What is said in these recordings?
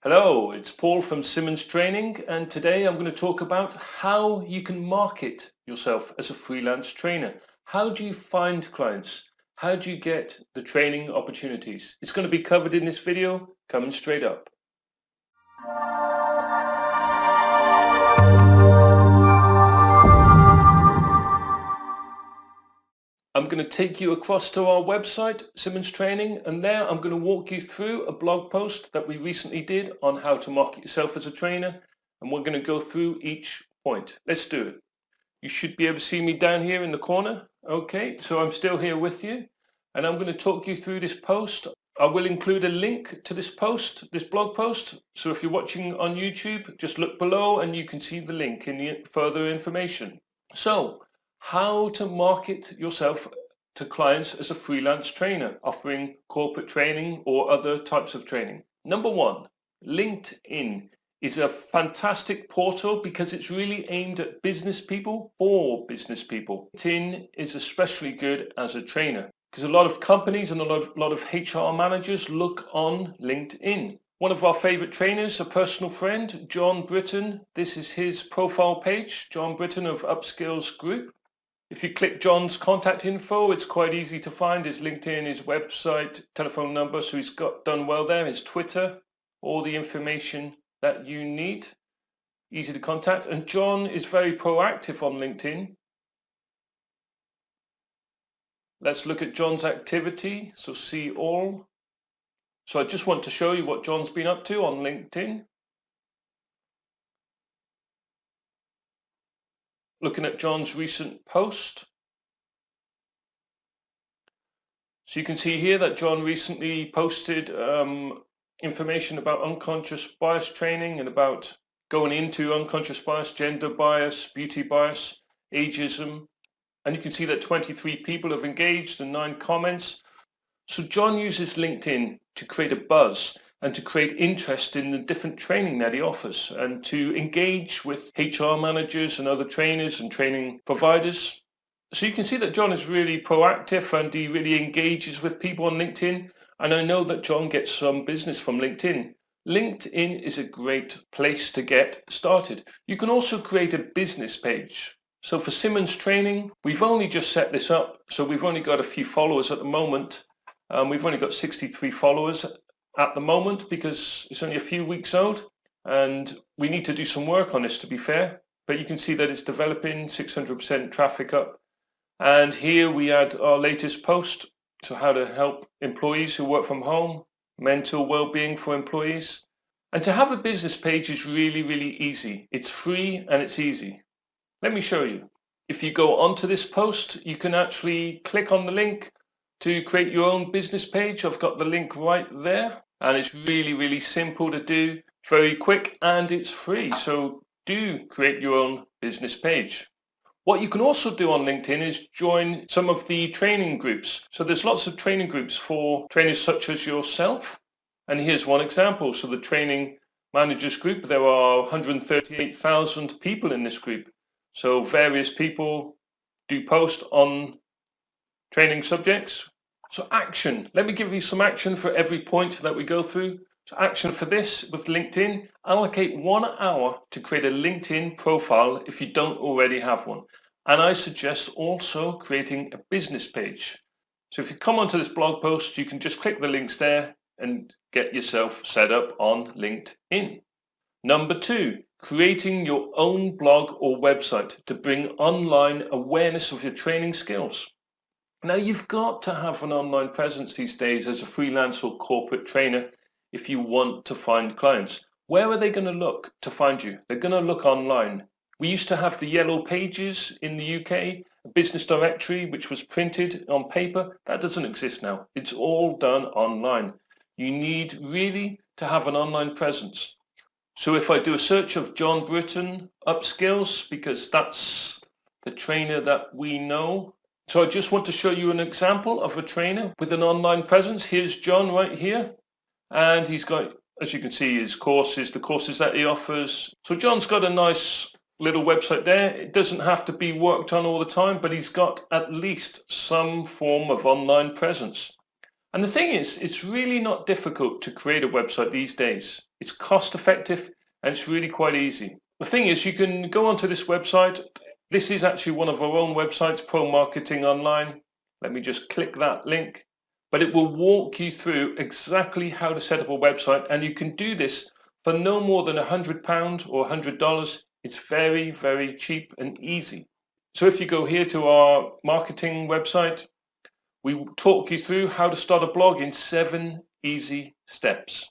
Hello, it's Paul from Simmons Training, and today I'm going to talk about how you can market yourself as a freelance trainer. How do you find clients? How do you get the training opportunities? It's going to be covered in this video, coming straight up. I'm going to take you across to our website, Simmons Training, and there I'm going to walk you through a blog post that we recently did on how to market yourself as a trainer, and we're going to go through each point. Let's do it. You should be able to see me down here in the corner. Okay, so I'm still here with you, and I'm going to talk you through this post. I will include a link to this post, this blog post, so if you're watching on YouTube, just look below and you can see the link in the further information. So, how to market yourself to clients as a freelance trainer offering corporate training or other types of training. Number one, LinkedIn is a fantastic portal because it's really aimed at business people for business people. LinkedIn is especially good as a trainer because a lot of companies and a lot of HR managers look on LinkedIn. One of our favorite trainers, a personal friend, John Britton. This is his profile page, John Britton of Upskills Group. If you click John's contact info, it's quite easy to find his LinkedIn, his website, telephone number, so he's done well there, his Twitter, all the information that you need, easy to contact. And John is very proactive on LinkedIn. Let's look at John's activity, so see all. So I just want to show you what John's been up to on LinkedIn. Looking at John's recent post. So you can see here that John recently posted information about unconscious bias training and about going into unconscious bias, gender bias, beauty bias, ageism. And you can see that 23 people have engaged and 9 comments. So John uses LinkedIn to create a buzz and to create interest in the different training that he offers and to engage with HR managers and other trainers and training providers. So you can see that John is really proactive and he really engages with people on LinkedIn. And I know that John gets some business from LinkedIn. LinkedIn is a great place to get started. You can also create a business page. So for Simmons Training, we've only just set this up. So we've only got a few followers at the moment. We've only got 63 followers at the moment because it's only a few weeks old and we need to do some work on this, to be fair. But you can see that it's developing, 600% traffic up. And here we add our latest post, so how to help employees who work from home, mental well-being for employees. And to have a business page is really, really easy. It's free and it's easy. Let me show you. If you go onto this post, you can actually click on the link to create your own business page. I've got the link right there. And it's really, really simple to do, very quick, and it's free. So do create your own business page. What you can also do on LinkedIn is join some of the training groups. So there's lots of training groups for trainers such as yourself. And here's one example. So the training managers group, there are 138,000 people in this group. So various people do post on training subjects. So action, let me give you some action for every point that we go through. So action for this with LinkedIn, allocate 1 hour to create a LinkedIn profile if you don't already have one. And I suggest also creating a business page. So if you come onto this blog post, you can just click the links there and get yourself set up on LinkedIn. Number 2, creating your own blog or website to bring online awareness of your training skills. Now you've got to have an online presence these days as a freelance or corporate trainer if you want to find clients. Where are they going to look to find you? They're going to look online. We used to have the yellow pages in the UK, a business directory which was printed on paper. That doesn't exist now. It's all done online. You need really to have an online presence. So if I do a search of John Britton Upskills, because that's the trainer that we know. So I just want to show you an example of a trainer with an online presence. Here's John right here. And he's got, as you can see, his courses, the courses that he offers. So John's got a nice little website there. It doesn't have to be worked on all the time, but he's got at least some form of online presence. And the thing is, it's really not difficult to create a website these days. it's cost effective, and it's really quite easy. The thing is, you can go onto this website. This is actually one of our own websites, Pro Marketing Online. Let me just click that link. But it will walk you through exactly how to set up a website, and you can do this for no more than £100 or $100. It's very, very cheap and easy. So if you go here to our marketing website, we talk you through how to start a blog in 7 easy steps.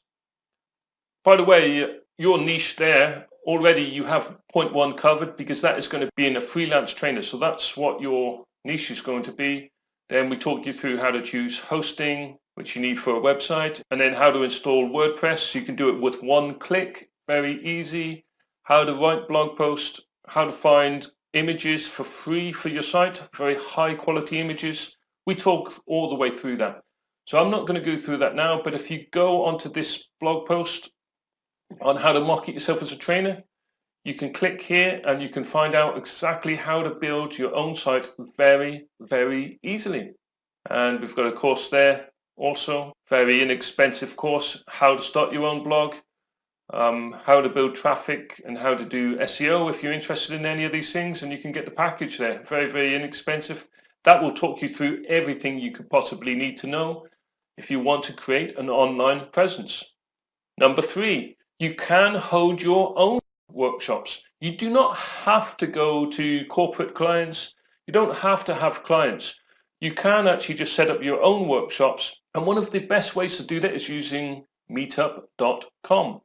By the way, your niche there, already you have point 1 covered, because that is going to be in a freelance trainer. So that's what your niche is going to be. Then we talk you through how to choose hosting, which you need for a website, and then how to install WordPress. You can do it with 1 click, very easy. How to write blog posts, how to find images for free for your site, very high quality images. We talk all the way through that. So I'm not going to go through that now, but if you go onto this blog post on how to market yourself as a trainer, you can click here and you can find out exactly how to build your own site very, very easily. And we've got a course there also, very inexpensive course, how to start your own blog, how to build traffic and how to do SEO if you're interested in any of these things, and you can get the package there, very, very inexpensive. That will talk you through everything you could possibly need to know if you want to create an online presence. Number 3, you can hold your own workshops. You do not have to go to corporate clients. You don't have to have clients. You can actually just set up your own workshops. And one of the best ways to do that is using meetup.com.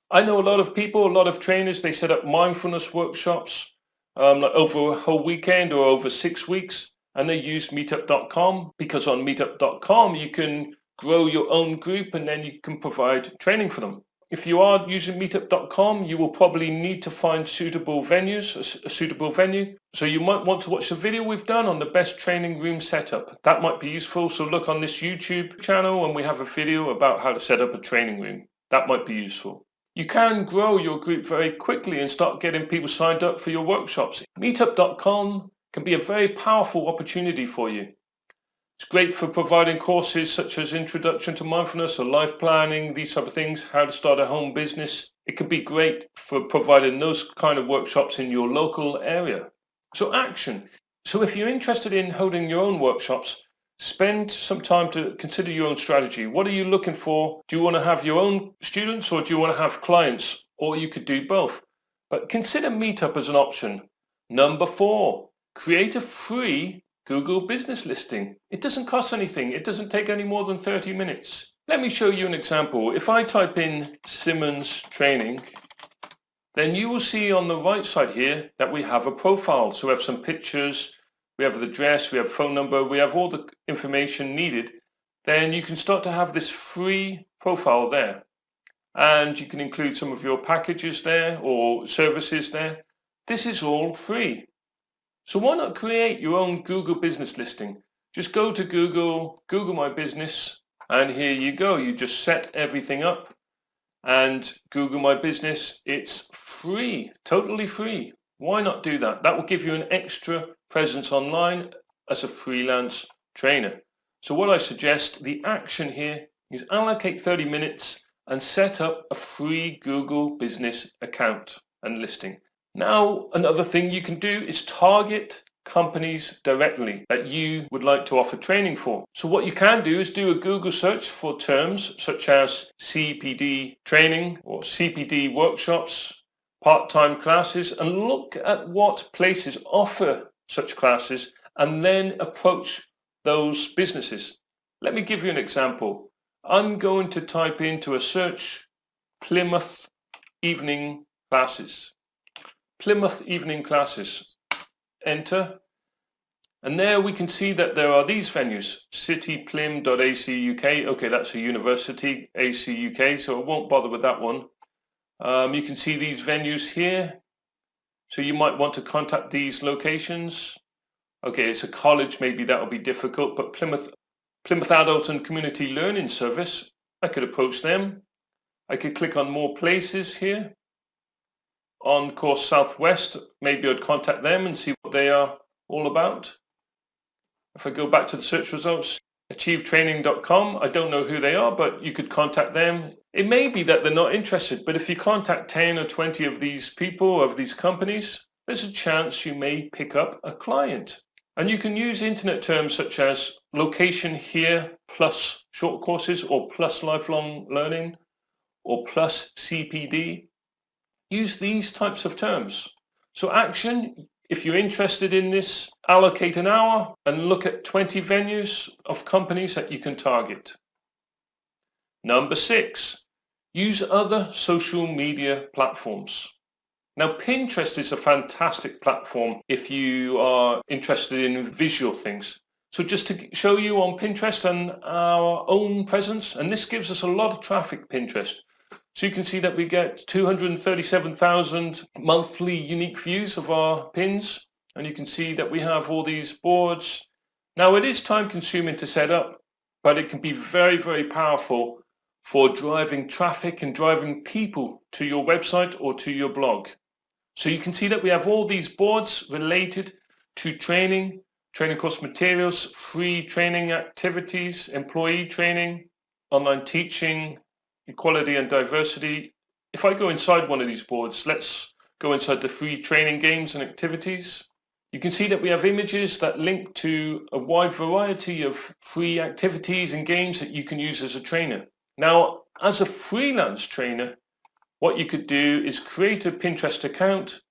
I know a lot of people, a lot of trainers, they set up mindfulness workshops like over a whole weekend or over 6 weeks, and they use meetup.com, because on meetup.com you can grow your own group and then you can provide training for them. If you are using meetup.com, you will probably need to find suitable venues, a suitable venue. So you might want to watch the video we've done on the best training room setup. That might be useful. So look on this YouTube channel and we have a video about how to set up a training room. That might be useful. You can grow your group very quickly and start getting people signed up for your workshops. Meetup.com can be a very powerful opportunity for you. It's great for providing courses such as Introduction to Mindfulness or Life Planning, these type of things, how to start a home business. It can be great for providing those kind of workshops in your local area. So action. So if you're interested in holding your own workshops, spend some time to consider your own strategy. What are you looking for? Do you want to have your own students or do you want to have clients? Or you could do both. But consider Meetup as an option. Number 4, create a free Google business listing. It doesn't cost anything. It doesn't take any more than 30 minutes. Let me show you an example. If I type in Simmons Training, then you will see on the right side here that we have a profile. So we have some pictures, we have the address, we have phone number, we have all the information needed. Then you can start to have this free profile there. And you can include some of your packages there or services there. This is all free. So why not create your own Google business listing? Just go to Google, Google My Business, and here you go. You just set everything up and Google My Business. It's free, totally free. Why not do that? That will give you an extra presence online as a freelance trainer. So what I suggest, the action here is allocate 30 minutes and set up a free Google business account and listing. Now, another thing you can do is target companies directly that you would like to offer training for. So what you can do is do a Google search for terms such as CPD training or CPD workshops, part-time classes, and look at what places offer such classes and then approach those businesses. Let me give you an example. I'm going to type into a search Plymouth evening classes. Plymouth evening classes. Enter. And there we can see that there are these venues. cityplym.ac.uk. Okay, that's a university, AC.UK, so I won't bother with that one. You can see these venues here. So you might want to contact these locations. Okay, it's a college, maybe that will be difficult, but Plymouth Adult and Community Learning Service, I could approach them. I could click on more places here. On Course Southwest, maybe I'd contact them and see what they are all about. If I go back to the search results, achievetraining.com, I don't know who they are, but you could contact them. It may be that they're not interested, but if you contact 10 or 20 of these people, of these companies, there's a chance you may pick up a client. And you can use internet terms such as location here plus short courses or plus lifelong learning or plus CPD. Use these types of terms. So action, if you're interested in this, allocate an hour and look at 20 venues of companies that you can target. Number 6, use other social media platforms. Now, Pinterest is a fantastic platform if you are interested in visual things. So just to show you on Pinterest and our own presence, and this gives us a lot of traffic, Pinterest. So you can see that we get 237,000 monthly unique views of our pins. And you can see that we have all these boards. Now, it is time consuming to set up, but it can be very, very powerful for driving traffic and driving people to your website or to your blog. So you can see that we have all these boards related to training course materials, free training activities, employee training, online teaching, equality and diversity. If I go inside one of these boards, let's go inside the free training games and activities. You can see that we have images that link to a wide variety of free activities and games that you can use as a trainer. Now, as a freelance trainer, what you could do is create a Pinterest account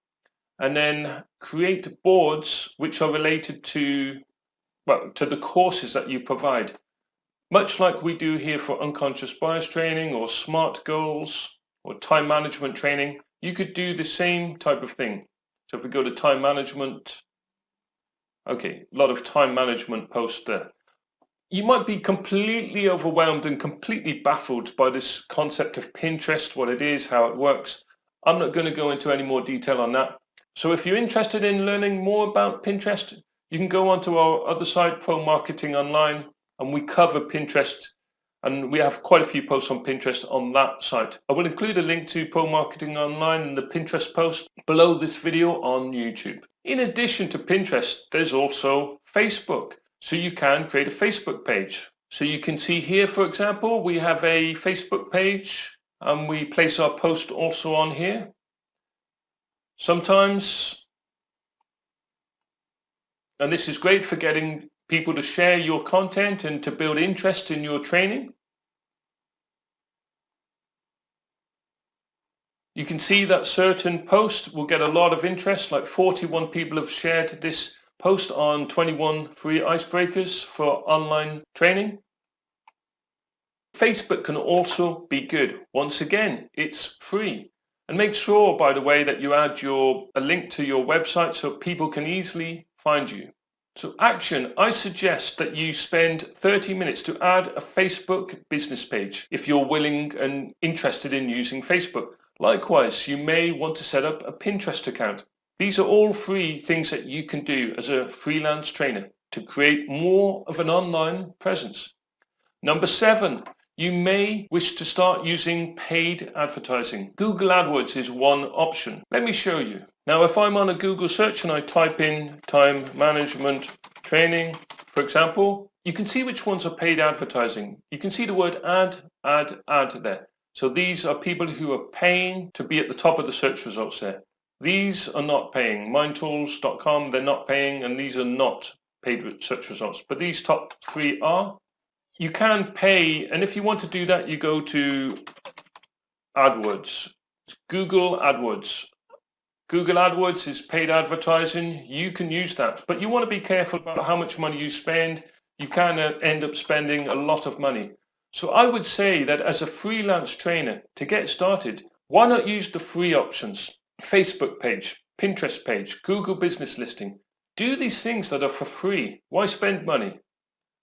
and then create boards which are related to the courses that you provide. Much like we do here for unconscious bias training or SMART goals or time management training, you could do the same type of thing. So if we go to time management, okay, a lot of time management posts there. You might be completely overwhelmed and completely baffled by this concept of Pinterest, what it is, how it works. I'm not going to go into any more detail on that. So if you're interested in learning more about Pinterest, you can go onto our other site, Pro Marketing Online, and we cover Pinterest. And we have quite a few posts on Pinterest on that site. I will include a link to Pro Marketing Online and the Pinterest post below this video on YouTube. In addition to Pinterest, there's also Facebook. So you can create a Facebook page. So you can see here, for example, we have a Facebook page and we place our post also on here. Sometimes, and this is great for getting people to share your content and to build interest in your training. You can see that certain posts will get a lot of interest, like 41 people have shared this post on 21 free icebreakers for online training. Facebook can also be good. Once again, it's free. And make sure, by the way, that you add a link to your website so people can easily find you. So action, I suggest that you spend 30 minutes to add a Facebook business page if you're willing and interested in using Facebook. Likewise, you may want to set up a Pinterest account. These are all free things that you can do as a freelance trainer to create more of an online presence. Number 7, you may wish to start using paid advertising. Google Adwords is one option. Let me show you. Now, if I'm on a Google search and I type in time management training, for example, you can see which ones are paid advertising. You can see the word ad there. So these are people who are paying to be at the top of the search results there. These are not paying. Mindtools.com, they're not paying, and these are not paid search results. But these top 3 are. You can pay, and if you want to do that, you go to AdWords. It's Google AdWords. Google AdWords is paid advertising. You can use that, but you want to be careful about how much money you spend. You can end up spending a lot of money. So I would say that as a freelance trainer, to get started, why not use the free options? Facebook page, Pinterest page, Google business listing. Do these things that are for free. Why spend money?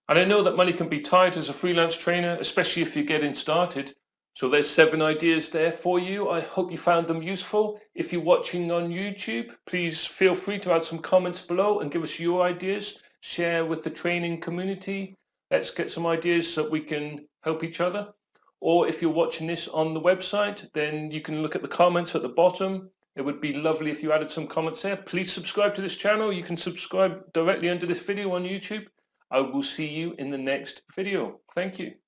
And I know that money can be tight as a freelance trainer, especially if you're getting started. So there's 7 ideas there for you. I hope you found them useful. If you're watching on YouTube, please feel free to add some comments below and give us your ideas. Share with the training community. Let's get some ideas so that we can help each other. Or if you're watching this on the website, then you can look at the comments at the bottom. It would be lovely if you added some comments there. Please subscribe to this channel. You can subscribe directly under this video on YouTube. I will see you in the next video. Thank you.